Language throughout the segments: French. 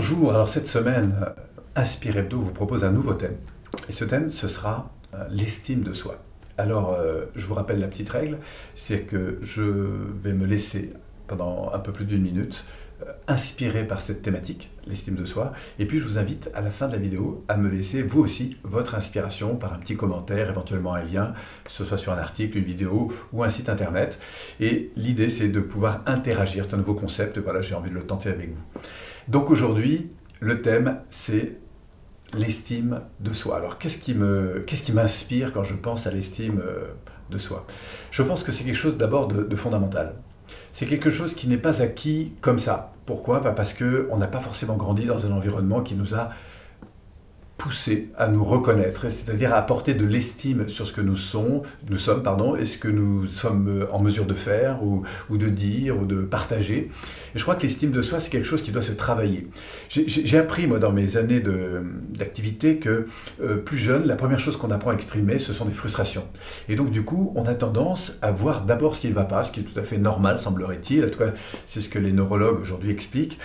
Bonjour, alors cette semaine, Inspire Hebdo vous propose un nouveau thème. Et ce thème, ce sera l'estime de soi. Alors, je vous rappelle la petite règle, c'est que je vais me laisser pendant un peu plus d'une minute inspiré par cette thématique, l'estime de soi. Et puis je vous invite à la fin de la vidéo à me laisser vous aussi votre inspiration par un petit commentaire, éventuellement un lien, que ce soit sur un article, une vidéo ou un site internet. Et l'idée c'est de pouvoir interagir, c'est un nouveau concept, voilà, j'ai envie de le tenter avec vous. Donc aujourd'hui, le thème c'est l'estime de soi. Alors qu'est-ce qui m'inspire quand je pense à l'estime de soi? Je pense que c'est quelque chose d'abord de fondamental. C'est quelque chose qui n'est pas acquis comme ça. Pourquoi? Parce qu'on n'a pas forcément grandi dans un environnement qui nous a poussé à nous reconnaître, c'est-à-dire à apporter de l'estime sur ce que nous sommes, et ce que nous sommes en mesure de faire, ou de dire, ou de partager. Et je crois que l'estime de soi, c'est quelque chose qui doit se travailler. J'ai appris, moi, dans mes années d'activité, que plus jeune, la première chose qu'on apprend à exprimer, ce sont des frustrations. Et donc, du coup, on a tendance à voir d'abord ce qui ne va pas, ce qui est tout à fait normal, semblerait-il. En tout cas, c'est ce que les neurologues aujourd'hui expliquent.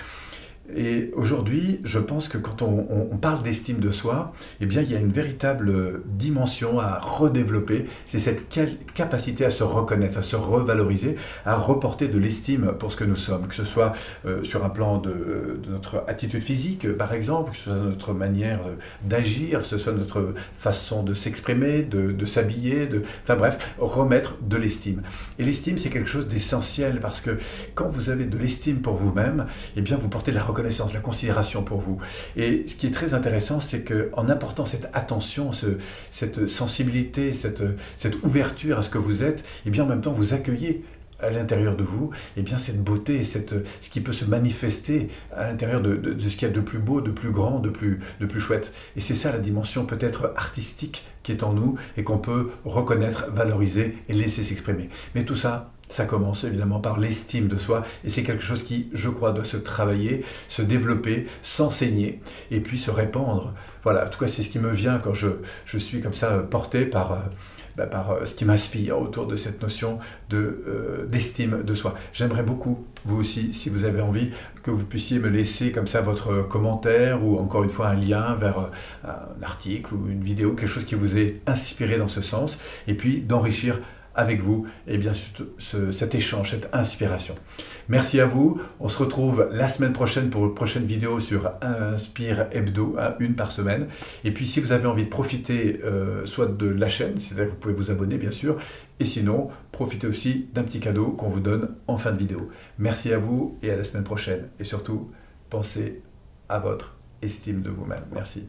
Et aujourd'hui, je pense que quand on parle d'estime de soi, eh bien, il y a une véritable dimension à redévelopper. C'est cette capacité à se reconnaître, à se revaloriser, à reporter de l'estime pour ce que nous sommes, que ce soit sur un plan de notre attitude physique, par exemple, que ce soit notre manière d'agir, que ce soit notre façon de s'exprimer, de s'habiller, enfin bref, remettre de l'estime. Et l'estime, c'est quelque chose d'essentiel parce que quand vous avez de l'estime pour vous-même, eh bien, vous portez de la reconnaissance, la considération pour vous. Et ce qui est très intéressant, c'est qu'en apportant cette attention, cette sensibilité, cette ouverture à ce que vous êtes, et bien en même temps vous accueillez à l'intérieur de vous, et bien cette beauté, ce qui peut se manifester à l'intérieur de ce qu'il y a de plus beau, de plus grand, de plus chouette. Et c'est ça la dimension peut-être artistique qui est en nous et qu'on peut reconnaître, valoriser et laisser s'exprimer. Mais tout ça, ça commence évidemment par l'estime de soi et c'est quelque chose qui, je crois, doit se travailler, se développer, s'enseigner et puis se répandre. Voilà, en tout cas, c'est ce qui me vient quand je suis comme ça porté par ce qui m'inspire autour de cette notion d'estime de soi. J'aimerais beaucoup, vous aussi, si vous avez envie, que vous puissiez me laisser comme ça votre commentaire ou encore une fois un lien vers un article ou une vidéo, quelque chose qui vous ait inspiré dans ce sens et puis d'enrichir avec vous et bien cet échange, cette inspiration. Merci à vous, on se retrouve la semaine prochaine pour une prochaine vidéo sur Inspire Hebdo, une par semaine. Et puis si vous avez envie de profiter soit de la chaîne, c'est-à-dire que vous pouvez vous abonner bien sûr, et sinon profitez aussi d'un petit cadeau qu'on vous donne en fin de vidéo. Merci à vous et à la semaine prochaine. Et surtout, pensez à votre estime de vous-même. Merci.